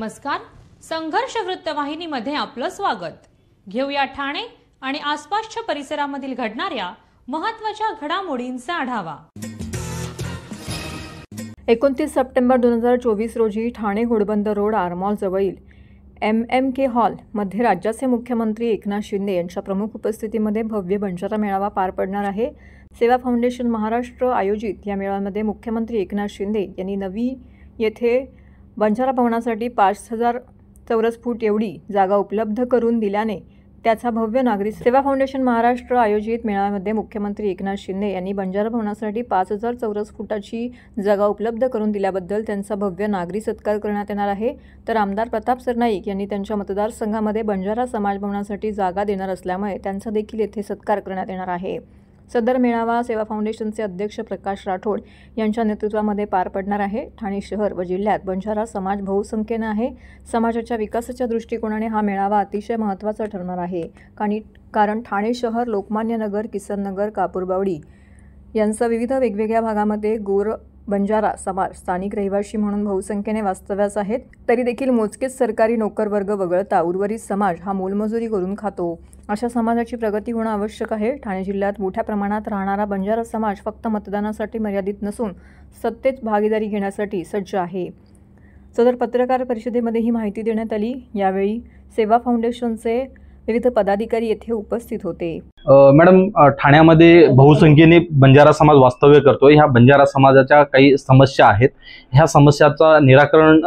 नमस्कार, संघर्ष वृत्तवाहिनीमध्ये आपलं स्वागत। घेऊया ठाणे आणि आसपासच्या परिसरामधील घडणाऱ्या महत्त्वाच्या घडामोडींचा आढावा। 29 सप्टेंबर 2024 रोजी ठाणे घोडबंदर रोड आरमॉल जवळील MMK हॉल मध्ये राज्याचे मुख्यमंत्री एकनाथ शिंदे यांच्या प्रमुख उपस्थितीमध्ये भव्य बंजारा मेळावा पार पडणार आहे। सेवा फाउंडेशन महाराष्ट्र आयोजित या मेळाव्यामध्ये मुख्यमंत्री एकनाथ शिंदे यांनी नवी येथे बंजारा भवनासाठी 5000 चौरस फूट एवढी जागा उपलब्ध करून दिल्याने त्याचा भव्य नागरी सेवा फाउंडेशन महाराष्ट्र आयोजित मेळाव्यामध्ये मुख्यमंत्री एकनाथ शिंदे यांनी बंजारा भवनासाठी 5000 चौरस फुटाची जागा उपलब्ध करून दिल्याबद्दल त्यांचा भव्य नागरी सत्कार करण्यात येणार आहे। तर आमदार प्रताप सरनाईक यांनी त्यांच्या मतदारसंघामध्ये बंजारा समाज भवनासाठी जागा देणार असल्यामुळे त्यांचा देखील येथे सत्कार करण्यात येणार आहे। सदर मेळावा सेवा फाउंडेशनचे अध्यक्ष प्रकाश राठोड यांच्या नेतृत्वामध्ये पार पडणार आहे। ठाणे शहर व जिल्ह्यात बंजारा समाज बहुसंख्येने आहे। समाजाच्या विकासाच्या दृष्टिकोनाने हा मेळावा अतिशय महत्त्वाचा ठरणार आहे, कारण ठाणे शहर, लोकमान्य नगर, किसन नगर, कापूरबावडी यांचा विविध वेगवेगळ्या भागामध्ये गोर बंजारा समाज स्थानिक रहिवासी म्हणून बहुसंख्येने वास्तव्यास आहेत। तरी देखील मोजकेच सरकारी नोकर वर्ग वगळता उर्वरित समाज हा मोलमजुरी करून खातो। अशा समाजाची प्रगती होणं आवश्यक आहे। ठाणे जिल्ह्यात मोठ्या प्रमाणात राहणारा बंजारा समाज फक्त मतदानासाठी मर्यादित नसून सत्तेत भागीदारी घेण्यासाठी सज्ज आहे। सदर पत्रकार परिषदेमध्ये ही माहिती देण्यात आली। यावेळी सेवा फाउंडेशनचे विविध पदाधिकारी येथे उपस्थित होते। मॅडम, ठाण्यामध्ये बहुसंख्येने बंजारा समाज वास्तव्य करतोय। ह्या बंजारा समाजाच्या काही समस्या आहेत। ह्या समस्याचा निराकरण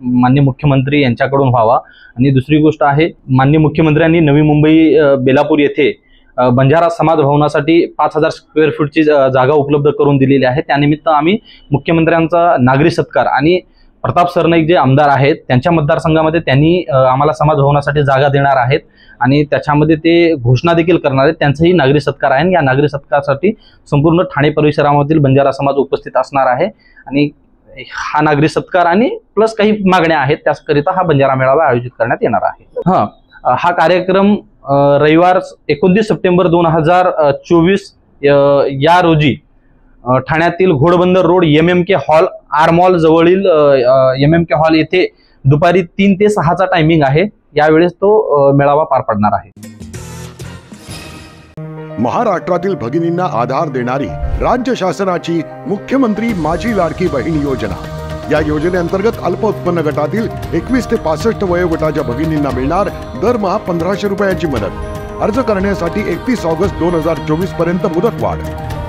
माननीय मुख्यमंत्री यांच्याकडून व्हावा। आणि दुसरी गोष्ट आहे, माननीय मुख्यमंत्र्यांनी नवी मुंबई बेलापूर येथे बंजारा समाज भवनासाठी 5000 स्क्वेअर फूटची जागा उपलब्ध करून दिलेली आहे। त्यानिमित्त आम्ही मुख्यमंत्र्यांचा नागरी सत्कार आणि प्रताप सरनाईक जे आमदार आहेत त्यांच्या मतदारसंघामध्ये त्यांनी आम्हाला समाज भवनासाठी जागा देणार आहेत आणि त्याच्यामध्ये ते घोषणा देखील करणार आहेत। त्यांचाही नागरी सत्कार आहे। या नागरी सत्कारासाठी संपूर्ण ठाणे परिसरामधील बंजारा समाज उपस्थित असणार आहे आणि हा नागरी सत्कार आणि प्लस काही मागण्या आहेत, त्याकरिता हा बंजारा मेळावा आयोजित करण्यात येणार आहे। हा कार्यक्रम रविवार 29 सप्टेंबर 2024 या रोजी ठाण्यातील घोडबंदर रोड MMK हॉल आरमॉल जवळील MMK हॉल येथे दुपारी 3 ते 6चा टायमिंग आहे। यावेळेस तो मेळावा पार पडणार आहे। महाराष्ट्रातील भगिनींना आधार देणारी राज्य शासनाची मुख्यमंत्री माझी लाडकी बहीण योजना। या योजनेअंतर्गत अल्प उत्पन्न गटातील 21 ते 65 वयोगटाच्या भगिनींना मिळणार दरमहा 1500 रुपयाची मदत। अर्ज करण्यासाठी 31 ऑगस्ट 2024 पर्यंत मुदतवाढ।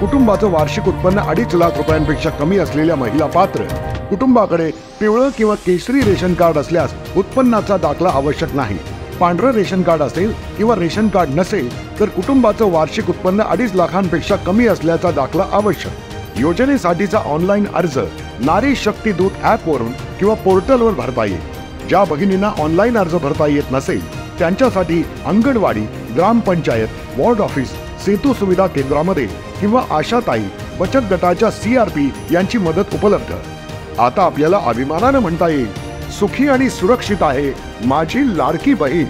कुटुंबाचं वार्षिक उत्पन्न 2.5 लाख रुपयांपेक्षा कमी असलेल्या महिला पात्र। कुटुंबाकडे पिवळं किंवा केशरी रेशन कार्ड असल्यास उत्पन्नाचा दाखला आवश्यक नाही। पांढरं रेशन कार्ड असेल किंवा रेशन कार्ड नसेल तर कुटुंबाचं वार्षिक उत्पन्न 2.5 लाखांपेक्षा कमी असल्याचा दाखला आवश्यक। योजनेसाठीचा ऑनलाईन अर्ज नारी शक्ती दूत ॲपवरून किंवा पोर्टलवर भरता येईल। ज्या भगिनींना ऑनलाईन अर्ज भरता येत नसेल त्यांच्यासाठी अंगणवाडी, ग्रामपंचायत, वॉर्ड ऑफिस, सेतू सुविधा केंद्रामध्ये किंवा आशाताई बचत गटाच्या CRP यांची मदत उपलब्ध। आता आपल्याला अभिमानाने म्हणता येईल, सुखी आणि सुरक्षित आहे माझी लाडकी बहीण।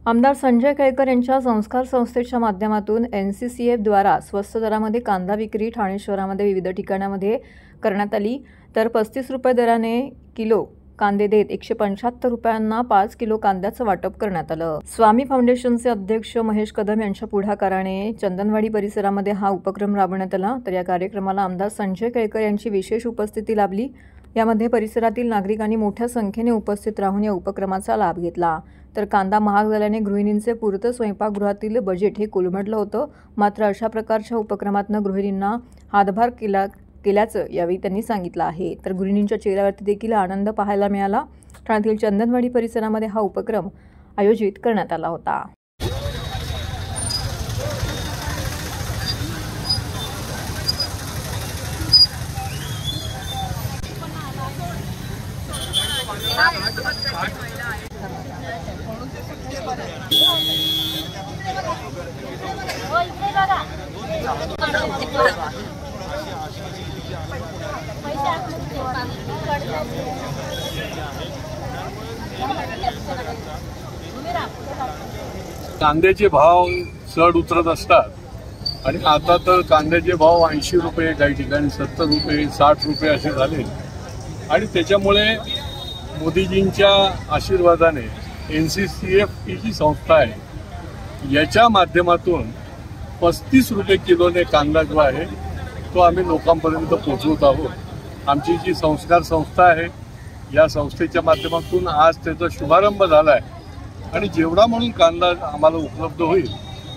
आमदार संजय केळकर यांच्या संस्कार संस्थेच्या माध्यमातून NCCF द्वारा स्वस्त दरामध्ये कांदा विक्री ठाणे शहरामध्ये विविध ठिकाणांमध्ये करण्यात आली। तर 35 रुपये दराने किलो कांदे देत 175 रुपयांना 5 किलो कांद्याचं वाटप करण्यात आलं। स्वामी फाउंडेशनचे अध्यक्ष महेश कदम यांच्या पुढाकाराने चंदनवाडी परिसरामध्ये हा उपक्रम राबवण्यात आला। तर या कार्यक्रमाला आमदार संजय केळकर यांची विशेष उपस्थिती लाभली। यामध्ये परिसरातील नागरिकांनी मोठ्या संख्येने उपस्थित राहून या उपक्रमाचा लाभ घेतला। तर कांदा महाग झाल्याने गृहिणींचे पुरतं स्वयंपाकगृहातील बजेट हे कोलमडलं होतं। मात्र अशा प्रकारच्या उपक्रमातून गृहिणींना हातभार केल्याचं यावेळी त्यांनी सांगितलं आहे। तर गृहिणींच्या चेहऱ्यावरती देखील आनंद पाहायला मिळाला। ठाण्यातील चंदनवाडी परिसरामध्ये हा उपक्रम आयोजित करण्यात आला होता। कांद्याचे भाव चढ उतरत असतात आणि आता तर कांद्याचे भाव 80 रुपये, काही ठिकाणी 70 रुपये, 60 रुपये असे झाले. आणि त्याच्यामुळे मोदीजींच्या आशीर्वादाने NCCF ही जी संस्था आहे याच्या माध्यमातून 35 रुपये किलोने कांदा जो आहे तो आम्ही लोकांपर्यंत पोहोचवत आहोत. आमची जी संस्कार संस्था आहे या संस्थेच्या माध्यमातून आज त्याचा शुभारंभ झाला आहे. आणि जेवढा म्हणून कांदा आम्हाला उपलब्ध होईल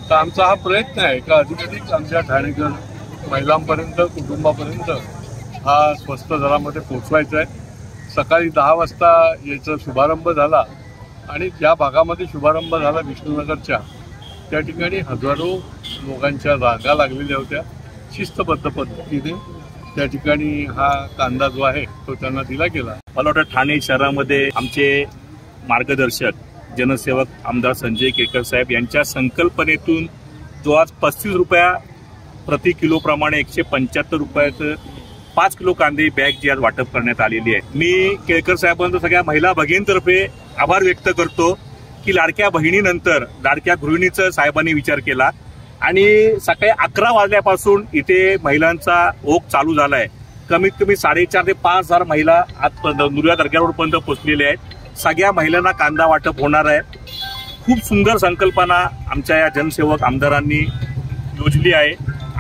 तर आमचा हा प्रयत्न आहे का अधिकाधिक आमच्या ठाणेकर महिलांपर्यंत, कुटुंबापर्यंत हा स्वस्त दरामध्ये पोचवायचा आहे. सकाळी 10 वाजता याचा शुभारंभ झाला आणि ज्या भागामध्ये शुभारंभ झाला विष्णुनगरच्या त्या ठिकाणी हजारो लोकांच्या रांगा लागलेल्या होत्या. शिस्तबद्ध पद्धतीने त्या ठिकाणी हा कांदा जो आहे तो त्यांना दिला गेला. मला वाटतं ठाणे शहरामध्ये आमचे मार्गदर्शक जनसेवक आमदार संजय केळकर साहेब यांच्या संकल्पनेतून जो आज 35 रुपया प्रति किलो प्रमाणे 175 रुपयाचं 5 किलो कांदे बॅग जी आज वाटप करण्यात आलेली आहे. मी केळकर साहेबांचा सगळ्या महिला भगिनींतर्फे आभार व्यक्त करतो की लाडक्या बहिणीनंतर लाडक्या गृहिणीचा साहेबांनी विचार केला आणि सकाळी 11 वाजल्यापासून इथे महिलांचा ओघ चालू झालाय. कमीत कमी 4,500 ते 5,000 महिला आज नुरिया दर्गा रोडपर्यंत पोहोचलेल्या आहेत. सगळ्या महिलांना कांदा वाटप होणार आहे. खूप सुंदर संकल्पना आमच्या या जनसेवक आमदारांनी योजली आहे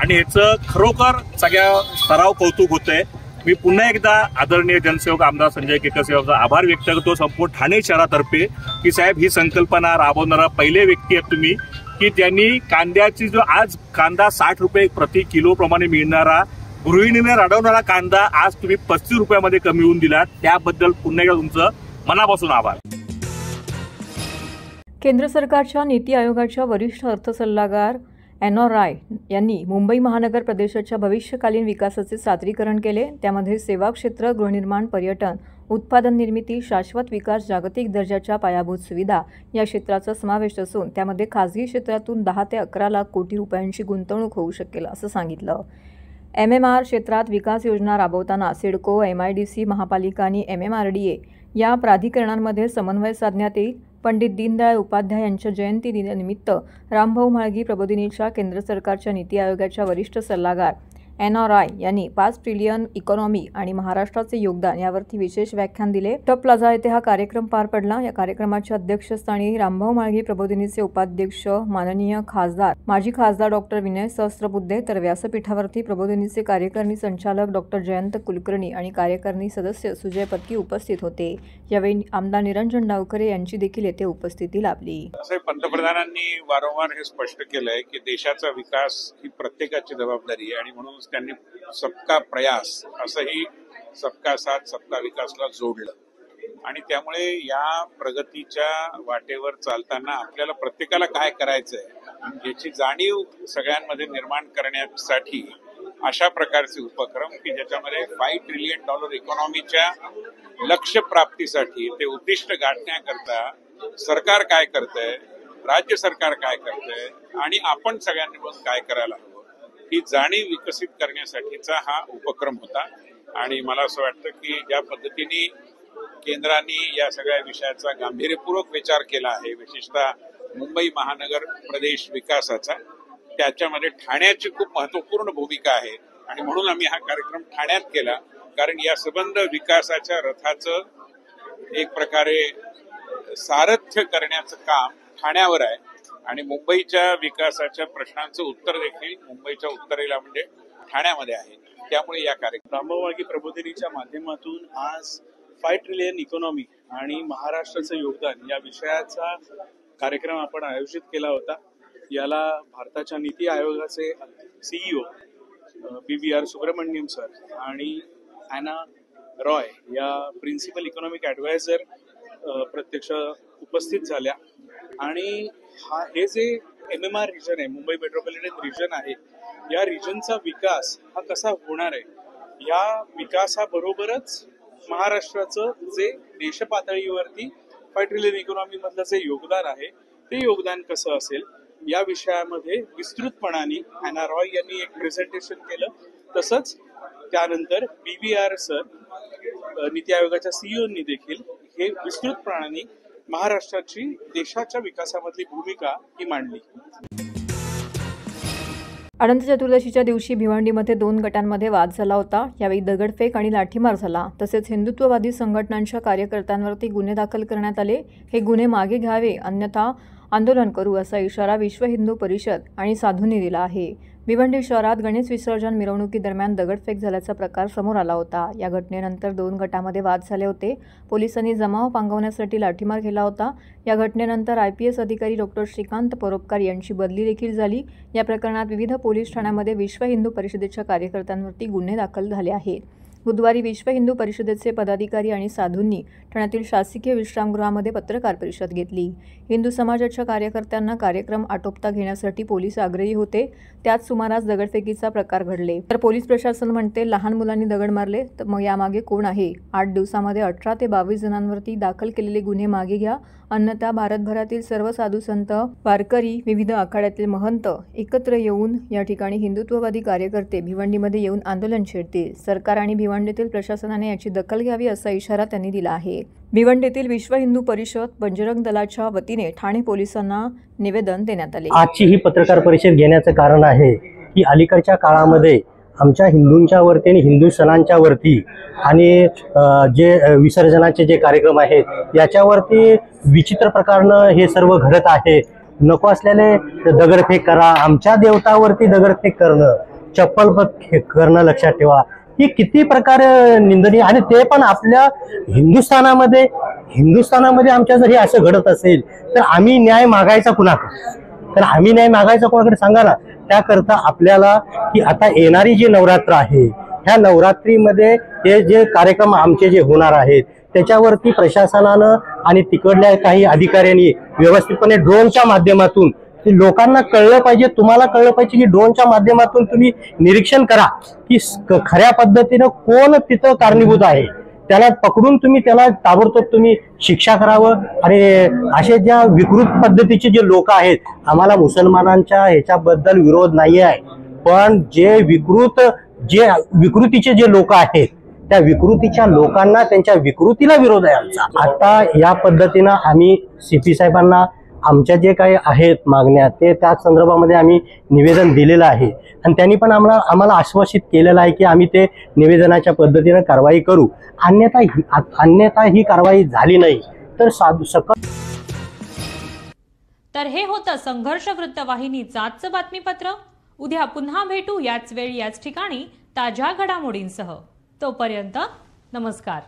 आणि याचं खरोखर सगळ्या स्तराव कौतुक होतंय. मी पुन्हा एकदा आदरणीय जनसेवक आमदार संजय केळकर साहेबांचा आभार व्यक्त करतो संपूर्ण ठाणे शहरातर्फे की साहेब ही संकल्पना राबवणारा पहिले व्यक्ती आहेत तुम्ही की त्यांनी कांद्याची जो आज कांदा 60 रुपये प्रति किलो प्रमाणे मिळणारा गृहिणीने राबवणारा कांदा आज तुम्ही 35 रुपयामध्ये कमी होऊन दिला. त्याबद्दल पुन्हा एकदा तुमचं मनापासून आभार. केंद्र सरकारच्या नीती आयोगाच्या वरिष्ठ अर्थ सल्लागार एनॉर राय यांनी मुंबई महानगर प्रदेशाच्या भविष्यकालीन विकासाचे सादरीकरण केले. त्यामध्ये सेवा क्षेत्र, गृहनिर्माण, पर्यटन, उत्पादन निर्मिती, शाश्वत विकास, जागतिक दर्जाच्या पायाभूत सुविधा या क्षेत्राचा समावेश असून त्यामध्ये खासगी क्षेत्रातून 10 ते 11 लाख कोटी रुपयांची गुंतवणूक होऊ शकेल असं सांगितलं. MMR क्षेत्रात विकास योजना राबवताना सिडको, MIDC, महापालिका आणि MMRDA या प्राधिकरणांमध्ये समन्वय साधण्यात येईल. पंडित दीनदयाळ उपाध्याय यांच्या जयंती दिनानिमित्त रामभाऊ म्हाळगी प्रबोधिनीच्या केंद्र सरकारच्या नीती आयोगाच्या वरिष्ठ सल्लागार एनॉर राय यांनी 5 ट्रिलियन इकॉनॉमी आणि महाराष्ट्राचे योगदान यावरती विशेष व्याख्यान दिले. टॉप प्लाझा येथे हा कार्यक्रम पार पडला. या कार्यक्रमाच्या अध्यक्षस्थानी रामभाऊ म्हाळगी प्रबोधिनीचे उपाध्यक्ष माननीय खासदार माजी खासदार डॉक्टर विनय सहस्त्रबुद्धे तर व्यासपीठावरती प्रबोधिनीचे कार्यकारिणी संचालक डॉक्टर जयंत कुलकर्णी आणि कार्यकारिणी सदस्य सुजय पत्की उपस्थित होते. यावेळी आमदार निरंजन डावखरे यांची देखील येथे उपस्थिती लाभली. पंतप्रधानांनी वारंवार हे स्पष्ट केलंय की देशाचा विकास ही प्रत्येकाची जबाबदारी आहे आणि म्हणून त्यांनी सबका प्रयास असंही सबका साथ सबका विकासला जोडलं. आणि त्यामुळे या प्रगतीच्या वाटेवर चालताना आपल्याला प्रत्येकाला काय करायचंय याची जाणीव सगळ्यांमध्ये निर्माण करण्यासाठी अशा प्रकारचे उपक्रम की ज्याच्यामध्ये $5 ट्रिलियन इकॉनॉमीच्या लक्ष्य प्राप्तीसाठी ते उद्दिष्ट गाठण्याकरता सरकार काय करतंय, राज्य सरकार काय करतंय आणि आपण सगळ्यांनी मिळून काय करायला हवं ही जाणीव विकसित करण्यासाठीचा हा उपक्रम होता. आणि मला असं वाटतं की ज्या पद्धतीने केंद्राने या सगळ्या विषयाचा गांभीर्यपूर्वक विचार केला आहे, विशेषतः मुंबई महानगर प्रदेश विकासाचा, त्याच्यामध्ये ठाण्याची खूप महत्वपूर्ण भूमिका आहे. आणि म्हणून आम्ही हा कार्यक्रम ठाण्यात केला कारण या संबंध विकासाच्या रथाचं एक प्रकारे सारथ्य करण्याचं काम ठाण्यावर आहे आणि मुंबईच्या विकासाच्या प्रश्नांचं उत्तर देखील मुंबईच्या उत्तरेला म्हणजे ठाण्यामध्ये आहे. त्यामुळे या कार्यक्रम रामभाऊ म्हाळगी प्रबोधिनीच्या माध्यमातून आज 5 ट्रिलियन इकॉनॉमी आणि महाराष्ट्राचं योगदान या विषयाचा कार्यक्रम आपण आयोजित केला होता. याला भारताच्या नीती आयोगाचे CEO BVR सुब्रमण्यम सर आणि ॲना रॉय या प्रिन्सिपल इकॉनॉमिक ॲडवायझर प्रत्यक्ष उपस्थित झाल्या. आणि हे जे MMR रिजन आहे, मुंबई मेट्रोपॉलिटन रिजन आहे, या रिजनचा विकास हा कसा होणार आहे, या विकासाबरोबरच महाराष्ट्राचं जे देश पातळीवरती 5 ट्रिलियन इकॉनॉमी मधलं जे योगदान आहे ते योगदान कसं असेल या विषयामध्ये विस्तृतपणाने ॲना रॉय यांनी एक प्रेझेंटेशन केलं. तसंच त्यानंतर BVR सर नीती आयोगाच्या CEOंनी देखील हे विस्तृतपणाने महाराष्ट्राची देशाच्या विकासामधली भूमिका ही मांडली. अनंत चतुर्दशीच्या दिवशी भिवंडीमध्ये 2 गटांमध्ये वाद झाला होता. यावेळी दगडफेक आणि लाठीमार झाला. तसेच हिंदुत्ववादी संघटनांच्या कार्यकर्त्यांवरती गुन्हे दाखल करण्यात आले. हे गुन्हे मागे घ्यावे, अन्यथा आंदोलन करू असा इशारा विश्व हिंदू परिषद आणि साधूंनी दिला आहे. भिवंडी शहरात गणेश विसर्जन मिरवणुकीदरम्यान दगडफेक झाल्याचा प्रकार समोर आला होता. या घटनेनंतर 2 गटांमध्ये वाद झाले होते. पोलिसांनी जमाव पांगवण्यासाठी लाठीमार केला होता. या घटनेनंतर IPS अधिकारी डॉक्टर श्रीकांत परोपकार यांची बदली देखील झाली. या प्रकरणात विविध पोलीस ठाण्यांमध्ये विश्व हिंदू परिषदेच्या कार्यकर्त्यांवरती गुन्हे दाखल झाले आहेत. बुधवारी विश्व हिंदू परिषदेचे पदाधिकारी आणि साधूंनी ठाण्यातील शासकीय विश्रामगृहामध्ये पत्रकार परिषद घेतली. हिंदू समाजाच्या कार्यकर्त्यांना कार्यक्रम आटोपता घेण्यासाठी पोलीस आग्रही होते. त्याच सुमारास दगडफेकीचा प्रकार घडले. तर पोलीस प्रशासन म्हणते लहान मुलांनी दगड मारले. तर मग यामागे कोण आहे? 8 दिवसामध्ये 18 ते 22 जणांवरती दाखल केलेले गुन्हे मागे घ्या, अन्यथा भारतभरातील सर्व साधू संत, वारकरी, विविध आखाड्यातील महंत एकत्र येऊन या ठिकाणी हिंदुत्ववादी कार्यकर्ते भिवंडीमध्ये येऊन आंदोलन छेडतील. सरकार आणि भिवंडीतील प्रशासनाने याची दखल घ्यावी असा इशारा त्यांनी दिला आहे. भिवंडीतील विश्व हिंदू परिषद बजरंग दलाच्या वतीने ठाणे पोलिसांना निवेदन देण्यात आले. आजची ही पत्रकार परिषद घेण्याचं कारण आहे की अलीकडच्या काळामध्ये आमच्या हिंदूंच्या वरती आणि हिंदू सणांच्या वरती आणि जे विसर्जनाचे जे कार्यक्रम आहेत याच्यावरती विचित्र प्रकारनं हे सर्व घडत आहे. नको असलेले दगडफेक करा, आमच्या देवतावरती दगडफेक करणं, चप्पल करणं लक्षात ठेवा, ही किती प्रकार निंदनीय. आणि ते पण आपल्या हिंदुस्थानामध्ये आमच्या जर हे असं घडत असेल तर आम्ही न्याय मागायचा कोणाकडे सांगा ना. त्याकरता आपल्याला की आता येणारी जी नवरात्र आहे ह्या नवरात्रीमध्ये हे जे कार्यक्रम आमचे जे होणार आहेत त्याच्यावरती प्रशासनानं आणि तिकडल्या काही अधिकाऱ्यांनी व्यवस्थितपणे ड्रोनच्या माध्यमातून लोकांना कळलं पाहिजे, तुम्हाला कळलं पाहिजे की ड्रोनच्या माध्यमातून तुम्ही निरीक्षण करा की खऱ्या पद्धतीनं कोण तिथं कारणीभूत आहे. त्याला पकडून तुम्ही त्याला ताबडतोब तुम्ही शिक्षा करावं. आणि असे ज्या विकृत पद्धतीचे जे लोक आहेत, आम्हाला मुसलमानांच्या ह्याच्याबद्दल विरोध नाही आहे, पण जे विकृतीचे जे लोक आहेत त्या विकृतीच्या लोकांना, त्यांच्या विकृतीला विरोध आहे आमचा. आता या पद्धतीनं आम्ही CP साहेबांना आमच्या जे काही आहेत मागण्या ते त्या संदर्भामध्ये आम्ही निवेदन दिलेलं आहे. आणि त्यांनी पण आम्हाला आश्वासित केलेलं आहे की आम्ही ते निवेदनाच्या पद्धतीनं कारवाई करू. अन्यथा ही कारवाई झाली नाही तर तर हे होतं संघर्ष वृत्तवाहिनीचं आजचं बातमीपत्र. उद्या पुन्हा भेटू याच वेळी याच ठिकाणी ताज्या घडामोडींसह. तोपर्यंत नमस्कार.